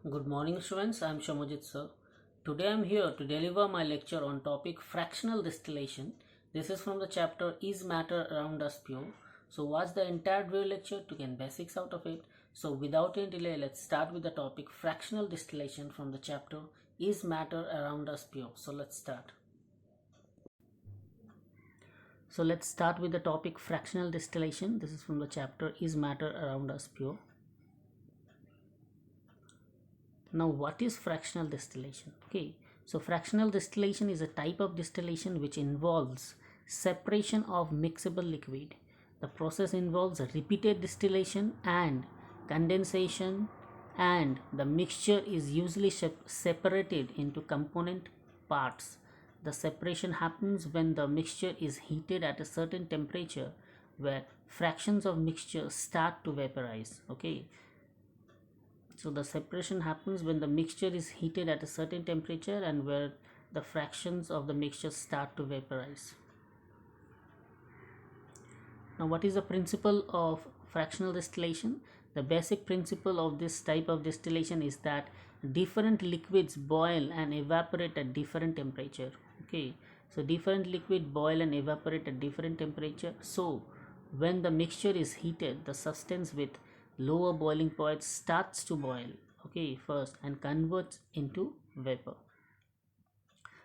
Good morning students, I am Shamajit sir. Today I am here to deliver my lecture on topic fractional distillation. This is from the chapter Is Matter Around Us Pure? So watch the entire video lecture to gain basics out of it. So without any delay, let's start with the topic fractional distillation from the chapter Is Matter Around Us Pure? So let's start. So let's start with the topic fractional distillation. This is from the chapter Is Matter Around Us Pure? Now what is fractional distillation? Okay, so fractional distillation is a type of distillation which involves separation of mixable liquid. The process involves repeated distillation and condensation, and the mixture is usually separated into component parts. The separation happens when the mixture is heated at a certain temperature where fractions of mixture start to vaporize. Okay, so the separation happens when the mixture is heated at a certain temperature and where the fractions of the mixture start to vaporize. Now what is the principle of fractional distillation? The basic principle of this type of distillation is that different liquids boil and evaporate at different temperature. Okay, so different liquid boil and evaporate at different temperature. So when the mixture is heated, the substance with lower boiling point starts to boil, okay, first, and converts into vapor.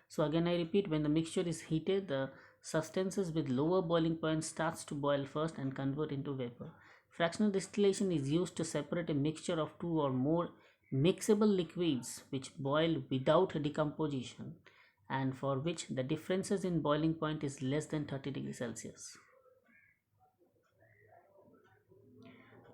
So again I repeat, when the mixture is heated, the substances with lower boiling point starts to boil first and convert into vapor. Fractional distillation is used to separate a mixture of two or more mixable liquids which boil without decomposition and for which the differences in boiling point is less than 30 degrees Celsius.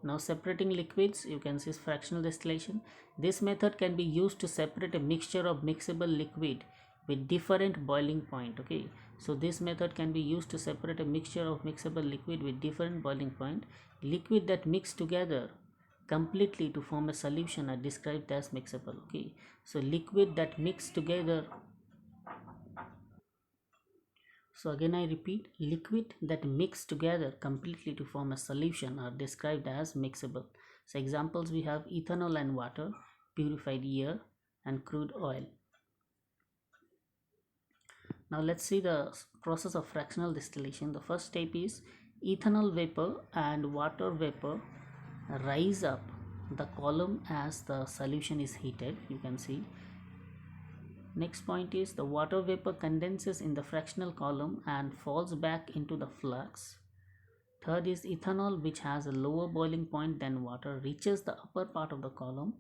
Now separating liquids, you can see fractional distillation. This method can be used to separate a mixture of mixable liquid with different boiling point. Okay, so this method can be used to separate a mixture of mixable liquid with different boiling point. Liquid that mix together completely to form a solution are described as mixable. Okay, so liquid that mix together, so again I repeat, liquid that mix together completely to form a solution are described as mixable. So examples we have ethanol and water, purified air, and crude oil. Now let's see the process of fractional distillation. The first step is ethanol vapor and water vapor rise up the column as the solution is heated. You can see. Next point is the water vapor condenses in the fractional column and falls back into the flux. Third is ethanol, which has a lower boiling point than water, reaches the upper part of the column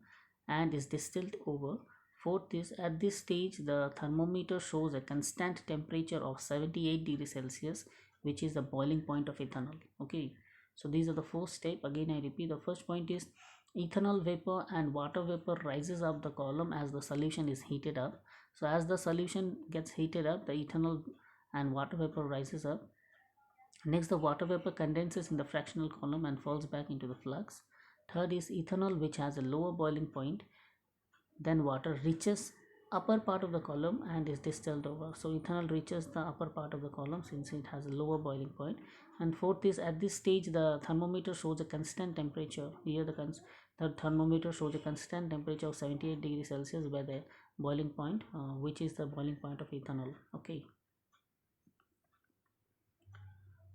and is distilled over. Fourth is at this stage the thermometer shows a constant temperature of 78 degrees Celsius, which is the boiling point of ethanol. Okay, so these are the four steps. Again I repeat, the first point is ethanol vapor and water vapor rises up the column as the solution is heated up. So as the solution gets heated up, the ethanol and water vapor rises up. Next, the water vapor condenses in the fractional column and falls back into the flux. Third is ethanol, which has a lower boiling point than water, reaches upper part of the column and is distilled over. So ethanol reaches the upper part of the column since it has a lower boiling point. And fourth is at this stage the thermometer shows a constant temperature. Here the thermometer shows a constant temperature of 78 degrees Celsius by the boiling point, which is the boiling point of ethanol. Okay,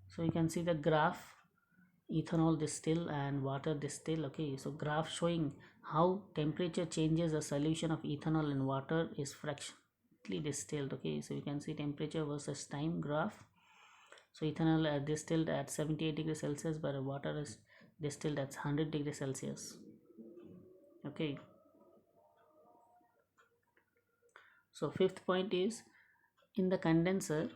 so you can see the graph, ethanol distill and water distill. Okay, so graph showing how temperature changes a solution of ethanol and water is fractionally distilled. Okay, so you can see temperature versus time graph. So ethanol distilled at 78 degrees Celsius, but water is distilled at 100 degrees Celsius. Okay, so fifth point is in the condenser,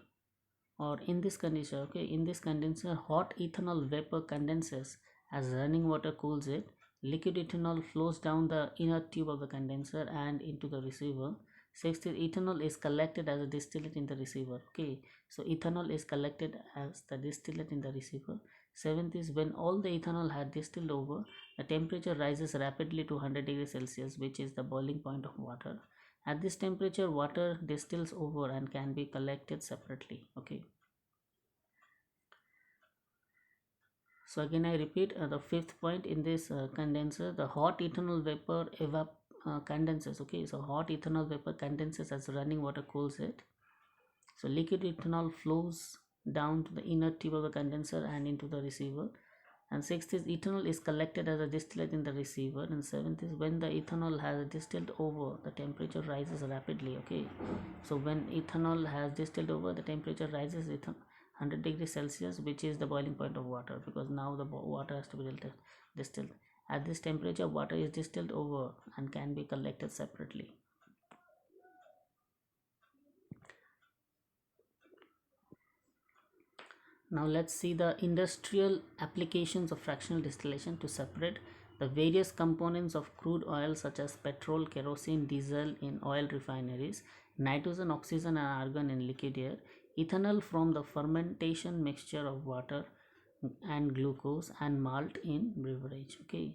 or in this condenser. Okay, in this condenser hot ethanol vapor condenses as running water cools it. Liquid ethanol flows down the inner tube of the condenser and into the receiver. Sixth, ethanol is collected as a distillate in the receiver. Okay, so ethanol is collected as the distillate in the receiver. Seventh is when all the ethanol had distilled over, the temperature rises rapidly to 100 degrees Celsius, which is the boiling point of water. At this temperature, water distills over and can be collected separately. Okay, so again I repeat, the fifth point in this condenser, the hot ethanol vapor condenses. Okay, so hot ethanol vapor condenses as running water cools it. So liquid ethanol flows down to the inner tip of the condenser and into the receiver. And sixth is ethanol is collected as a distillate in the receiver. And seventh is when the ethanol has distilled over, the temperature rises rapidly. Okay, so when ethanol has distilled over, the temperature rises 100 degrees Celsius, which is the boiling point of water, because now the water has to be distilled. At this temperature, water is distilled over and can be collected separately. Now let's see the industrial applications of fractional distillation to separate the various components of crude oil such as petrol, kerosene, diesel in oil refineries, nitrogen, oxygen and argon in liquid air, ethanol from the fermentation mixture of water and glucose, and malt in beverage. Okay.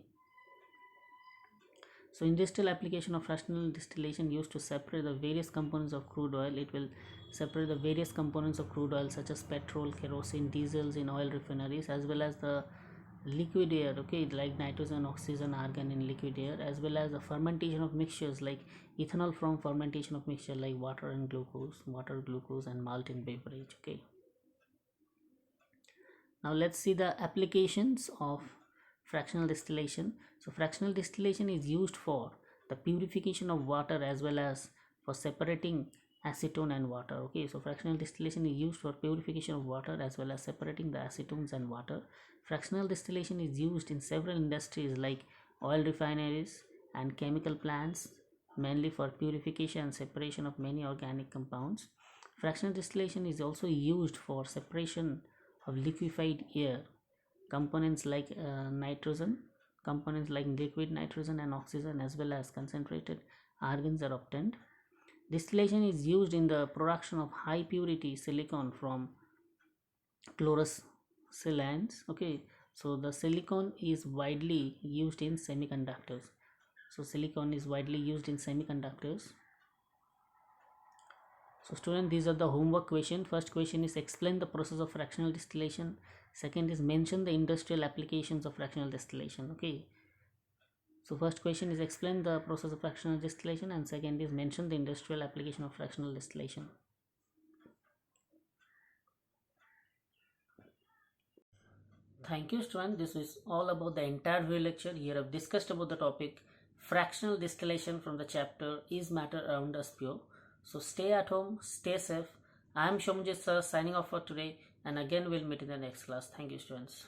So industrial application of fractional distillation used to separate the various components of crude oil. It will separate the various components of crude oil such as petrol, kerosene, diesels in oil refineries, as well as the liquid air, okay, like nitrogen, oxygen, argon in liquid air, as well as the fermentation of mixtures like ethanol from fermentation of mixture like water, glucose and malt in beverage. Okay. Now let's see the applications of fractional distillation. So fractional distillation is used for the purification of water as well as for separating acetone and water. Okay, so fractional distillation is used for purification of water as well as separating the acetones and water. Fractional distillation is used in several industries like oil refineries and chemical plants, mainly for purification and separation of many organic compounds. Fractional distillation is also used for separation of liquefied air components like liquid nitrogen and oxygen, as well as concentrated argons are obtained. Distillation is used in the production of high purity silicon from chlorosilines. Okay, so the silicon is widely used in semiconductors. So silicon is widely used in semiconductors. So student, these are the homework question. First question is explain the process of fractional distillation. Second is mention the industrial applications of fractional distillation. Okay, so first question is explain the process of fractional distillation, and second is mention the industrial application of fractional distillation. Thank you student. This is all about the entire video lecture. Here I've discussed about the topic fractional distillation from the chapter Is Matter Around Us Pure? So stay at home, stay safe. I am Shomjit sir signing off for today, and again we'll meet in the next class. Thank you students.